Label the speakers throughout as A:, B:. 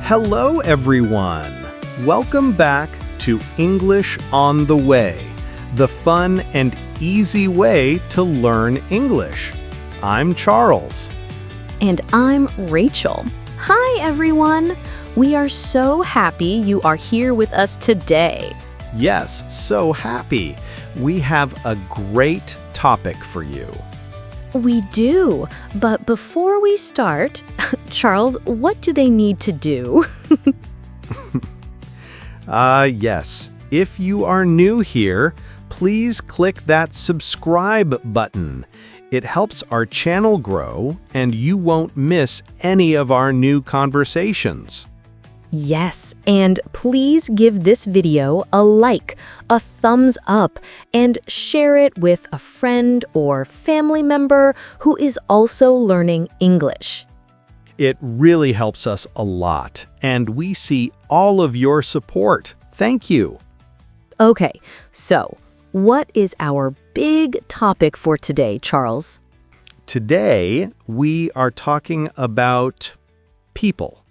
A: Hello, everyone. Welcome back to English on the Way, the fun and easy way to learn English. I'm Charles.
B: And I'm Rachel. Hi, everyone. We are so happy you are here with us today.
A: Yes, so happy. We have a great topic for you.
B: We do, but before we start, Charles, what do they need to do?
A: Yes. If you are new here, please click that subscribe button. It helps our channel grow, and you won't miss any of our new conversations.
B: Yes, and please give this video a like, a thumbs up, and share it with a friend or family member who is also learning English.
A: It really helps us a lot, and we see all of your support. Thank you.
B: Okay, so what is our big topic for today, Charles?
A: Today, we are talking about people.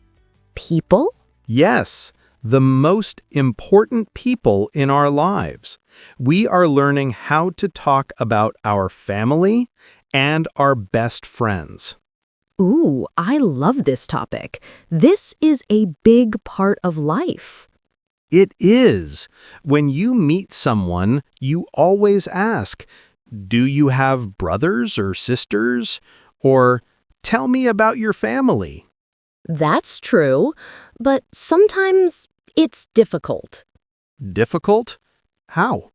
B: People?
A: Yes, the most important people in our lives. We are learning how to talk about our family and our best friends.
B: Ooh, I love this topic. This is a big part of life.
A: It is. When you meet someone, you always ask, "Do you have brothers or sisters?" Or, "Tell me about your family."
B: That's true, but sometimes it's difficult.
A: Difficult? How?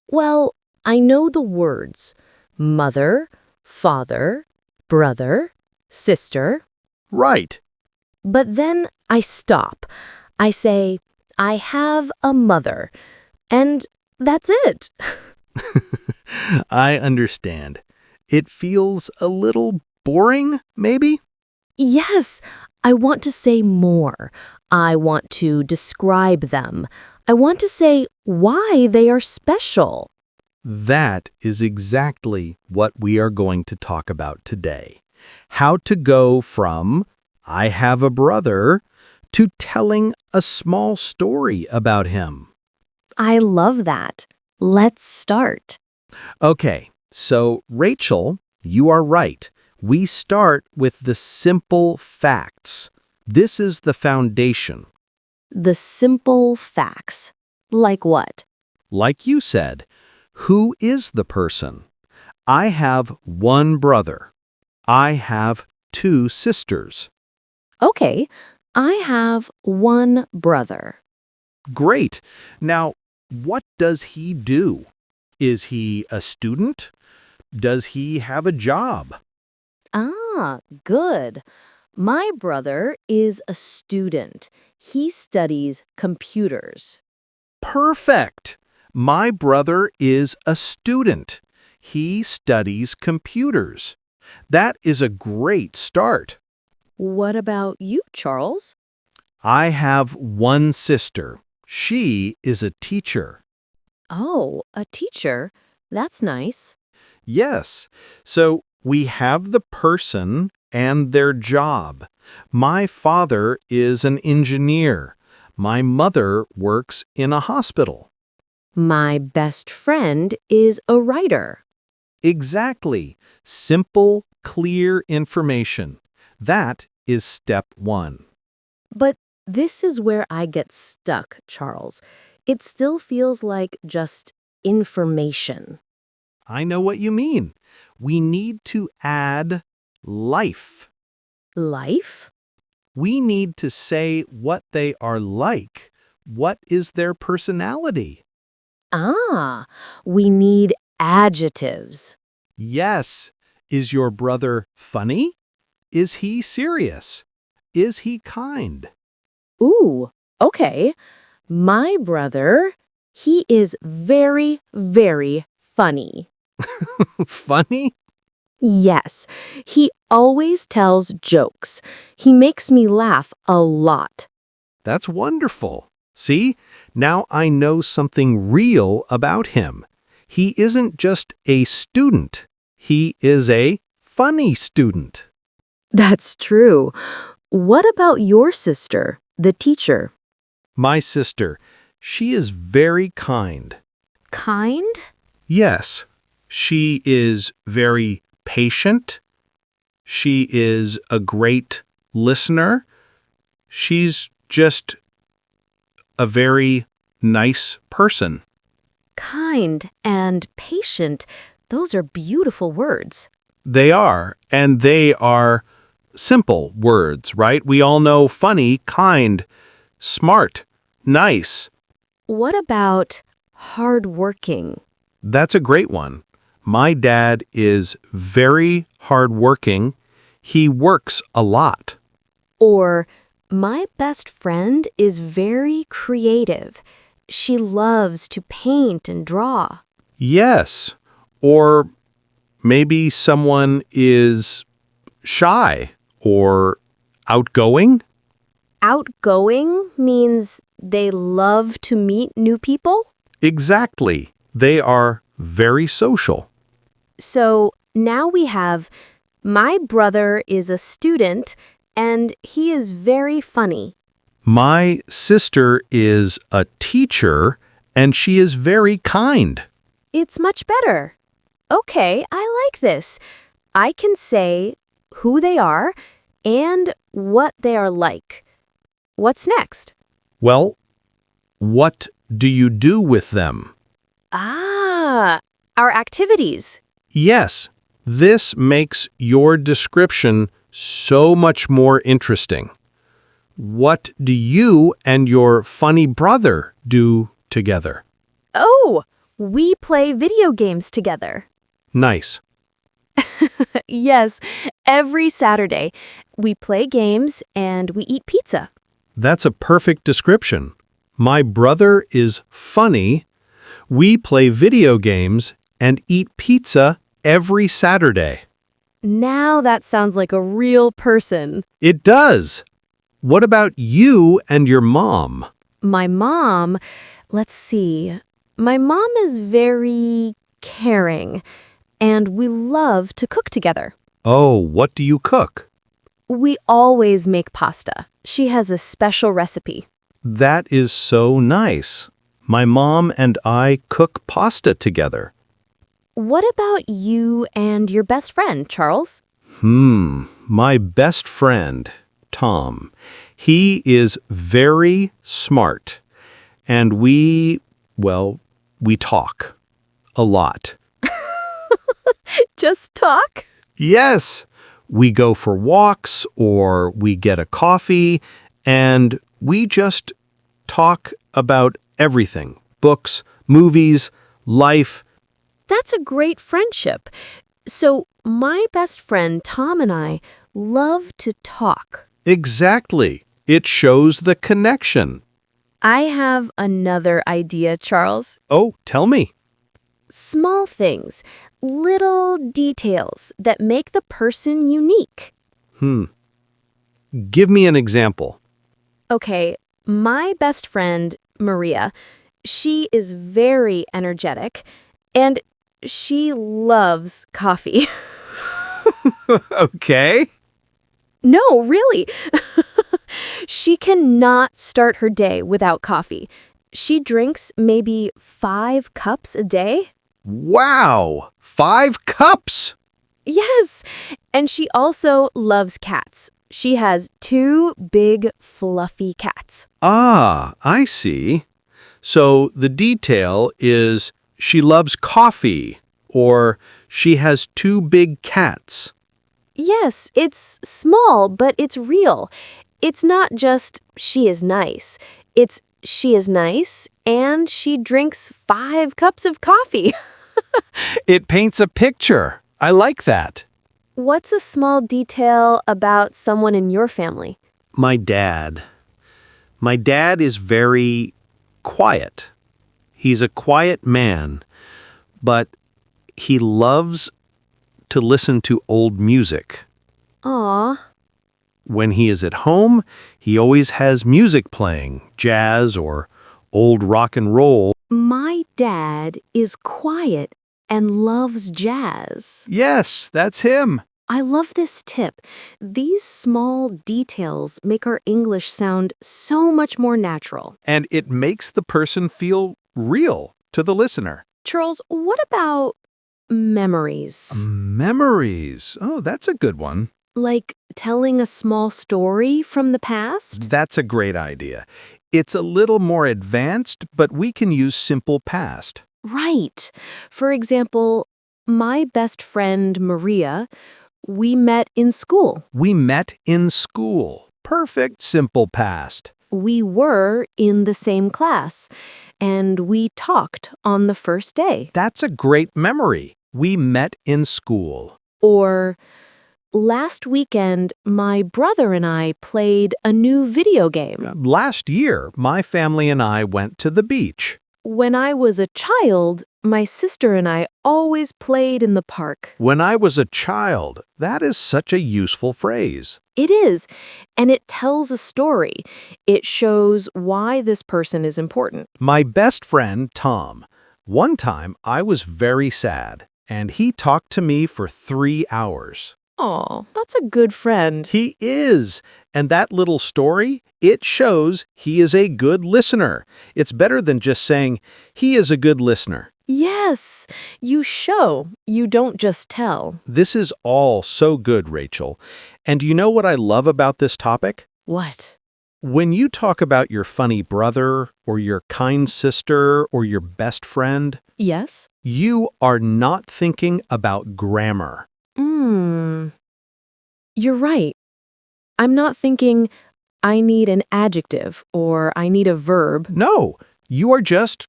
B: Well, I know the words mother, father, brother, sister,
A: Right.
B: but then I stop. I say, I have a mother, and that's it.
A: I understand. It feels a little boring, maybe?
B: Yes, I want to say more. I want to describe them. I want to say why they are special.
A: That is exactly what we are going to talk about today. How to go from "I have a brother" to telling a small story about him.
B: I love that. Let's start.
A: Okay, so Rachel, you are right. We start with the simple facts. This is the foundation.
B: The simple facts. Like what?
A: Like you said, who is the person? I have one brother. I have two sisters.
B: Okay, I have one brother.
A: Great. Now, what does he do? Is he a student? Does he have a job?
B: Ah, good. My brother is a student. He studies computers.
A: Perfect. My brother is a student. He studies computers. That is a great start.
B: What about you, Charles?
A: I have one sister. She is a teacher.
B: Oh, a teacher. That's nice.
A: Yes. So we have the person and their job. My father is an engineer. My mother works in a hospital.
B: My best friend is a writer.
A: Exactly. Simple, clear information. That is step one.
B: But this is where I get stuck, Charles. It still feels like just information.
A: I know what you mean. We need to add life.
B: Life?
A: We need to say what they are like. What is their personality?
B: Ah, we need adjectives.
A: Yes. Is your brother funny? Is he serious? Is he kind?
B: Ooh, okay. My brother, he is very, very funny.
A: Funny?
B: Yes, he always tells jokes. He makes me laugh a lot.
A: That's wonderful. See, now I know something real about him. He isn't just a student. He is a funny student.
B: That's true. What about your sister? The teacher.
A: My sister. She is very kind.
B: Kind?
A: Yes, she is very patient. She is a great listener. She's just a very nice person.
B: Kind and patient. Those are beautiful words.
A: They are, and they are simple words, right? We all know funny, kind, smart, nice.
B: What about hardworking?
A: That's a great one. My dad is very hardworking. He works a lot.
B: Or, my best friend is very creative. She loves to paint and draw.
A: Yes. Or maybe someone is shy or outgoing.
B: Outgoing means they love to meet new people.
A: Exactly. They are very social.
B: So now we have, my brother is a student and he is very funny.
A: My sister is a teacher and she is very kind.
B: It's much better. Okay, I like this. I can say who they are and what they are like. What's next?
A: Well, what do you do with them?
B: Ah, our activities.
A: Yes, this makes your description so much more interesting. What do you and your funny brother do together?
B: Oh, we play video games together.
A: Nice.
B: Yes, every Saturday. We play games and we eat pizza.
A: That's a perfect description. My brother is funny. We play video games and eat pizza every Saturday.
B: Now that sounds like a real person.
A: It does. What about you and your mom?
B: My mom, let's see. My mom is very caring, and we love to cook together.
A: Oh, what do you cook?
B: We always make pasta. She has a special recipe.
A: That is so nice. My mom and I cook pasta together.
B: What about you and your best friend, Charles?
A: My best friend, Tom. He is very smart. And we talk a lot.
B: Just talk?
A: Yes, we go for walks or we get a coffee and we just talk about everything. Books, movies, life.
B: That's a great friendship. So, my best friend Tom and I love to talk.
A: Exactly. It shows the connection.
B: I have another idea, Charles.
A: Oh, tell me.
B: Small things, little details that make the person unique.
A: Give me an example.
B: Okay, my best friend, Maria, she is very energetic and she loves coffee.
A: Okay.
B: No, really. She cannot start her day without coffee. She drinks maybe 5 cups a day.
A: Wow! 5 cups!
B: Yes, and she also loves cats. She has 2 big, fluffy cats.
A: Ah, I see. So the detail is she loves coffee or she has 2 big cats.
B: Yes, it's small, but it's real. It's not just she is nice. It's she is nice and she drinks 5 cups of coffee.
A: It paints a picture. I like that.
B: What's a small detail about someone in your family?
A: My dad. My dad is very quiet. He's a quiet man, but he loves to listen to old music.
B: Aw,
A: When he is at home, he always has music playing, jazz or old rock and roll.
B: my dad is quiet and loves jazz.
A: Yes, that's him.
B: I love this tip. These small details make our English sound so much more natural.
A: And it makes the person feel real to the listener.
B: Charles, what about memories?
A: Memories. Oh, that's a good one.
B: Like telling a small story from the past?
A: That's a great idea. It's a little more advanced, but we can use simple past.
B: Right. For example, my best friend Maria, we met in school.
A: We met in school. Perfect simple past.
B: We were in the same class, and we talked on the first day.
A: That's a great memory. We met in school.
B: Or, last weekend, my brother and I played a new video game.
A: Last year, my family and I went to the beach.
B: When I was a child, my sister and I always played in the park.
A: When I was a child, that is such a useful phrase.
B: It is, and it tells a story. It shows why this person is important.
A: My best friend, Tom. One time, I was very sad, and he talked to me for 3 hours.
B: Aw, that's a good friend.
A: He is. And that little story, it shows he is a good listener. It's better than just saying, he is a good listener.
B: Yes, you show, you don't just tell.
A: This is all so good, Rachel. And do you know what I love about this topic?
B: What?
A: When you talk about your funny brother, or your kind sister, or your best friend,
B: Yes?
A: you are not thinking about grammar.
B: You're right. I'm not thinking, I need an adjective or I need a verb.
A: No, you are just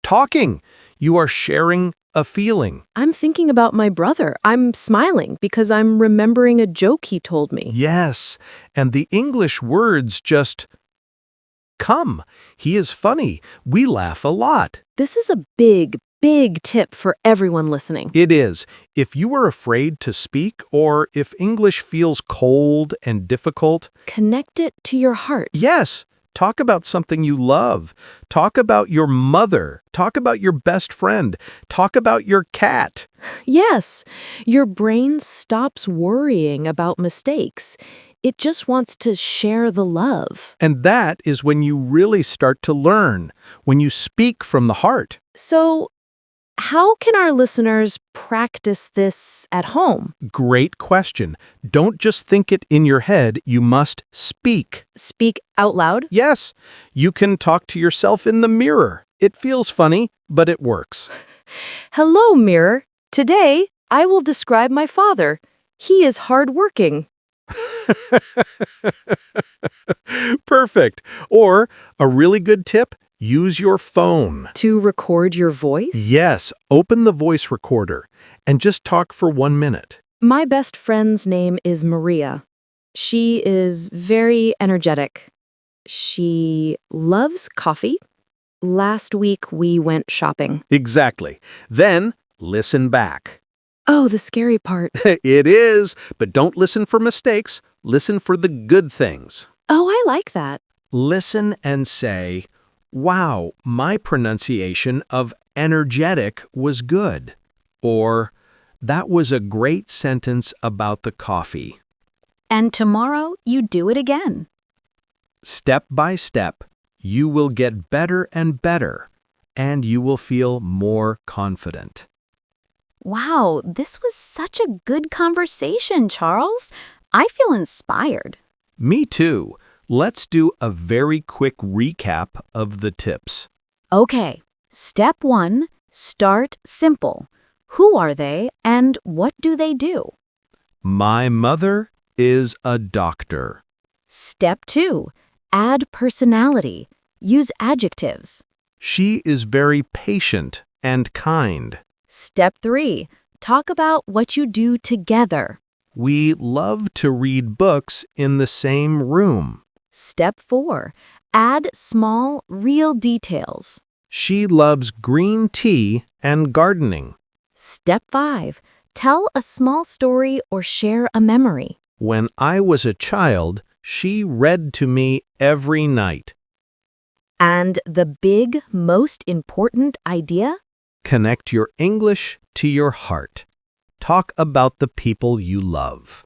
A: talking. You are sharing a feeling.
B: I'm thinking about my brother. I'm smiling because I'm remembering a joke he told me.
A: Yes, and the English words just come. He is funny. We laugh a lot.
B: This is a big tip for everyone listening.
A: It is. If you are afraid to speak or if English feels cold and difficult,
B: Connect it to your heart.
A: yes, talk about something you love. Talk about your mother. Talk about your best friend. Talk about your cat.
B: Yes, your brain stops worrying about mistakes. It just wants to share the love.
A: And that is when you really start to learn, when you speak from the heart.
B: So, how can our listeners practice this at home?
A: Great question. Don't just think it in your head, you must speak.
B: Speak out loud?
A: Yes, you can talk to yourself in the mirror. It feels funny, but it works.
B: Hello, mirror. Today, I will describe my father. He is hardworking.
A: Perfect. Or, a really good tip, use your phone.
B: To record your voice?
A: Yes, open the voice recorder and just talk for 1 minute.
B: My best friend's name is Maria. She is very energetic. She loves coffee. Last week, we went shopping.
A: Exactly. Then, listen back.
B: Oh, the scary part.
A: It is, but don't listen for mistakes. Listen for the good things.
B: Oh, I like that.
A: Listen and say, wow, my pronunciation of energetic was good. Or, that was a great sentence about the coffee.
C: And tomorrow, you do it again.
A: Step by step, you will get better and better, and you will feel more confident.
C: Wow, this was such a good conversation, Charles. I feel inspired.
A: Me too. Let's do a very quick recap of the tips.
C: Okay, step 1, start simple. Who are they and what do they do?
A: My mother is a doctor.
C: Step 2, add personality. Use adjectives.
A: She is very patient and kind.
C: Step 3, talk about what you do together.
A: We love to read books in the same room.
C: Step 4, add small, real details.
A: She loves green tea and gardening.
C: Step 5, tell a small story or share a memory.
A: When I was a child, she read to me every night.
C: And the big, most important idea?
A: Connect your English to your heart. talk about the people you love.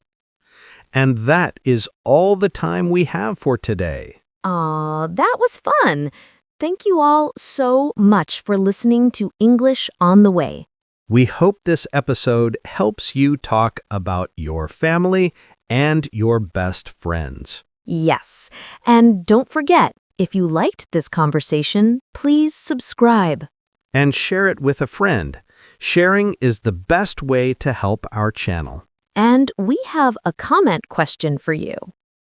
A: And that is all the time we have for today.
B: Aw, that was fun. Thank you all so much for listening to English on the Way.
A: We hope this episode helps you talk about your family and your best friends.
B: Yes, and don't forget, if you liked this conversation, please subscribe.
A: And share it with a friend. Sharing is the best way to help our channel.
B: And we have a comment question for you.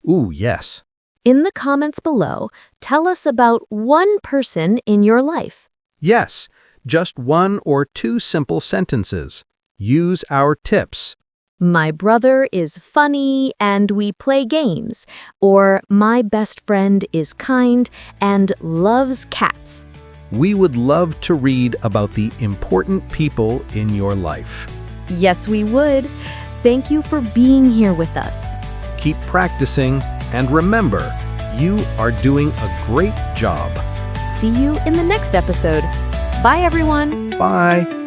A: Ooh, yes.
B: In the comments below, tell us about one person in your life.
A: Yes, just 1 or 2 simple sentences. Use our tips.
B: My brother is funny and we play games. Or my best friend is kind and loves cats.
A: We would love to read about the important people in your life.
B: Yes, we would. Thank you for being here with us.
A: Keep practicing, and remember, you are doing a great job.
B: See you in the next episode. Bye, everyone.
A: Bye.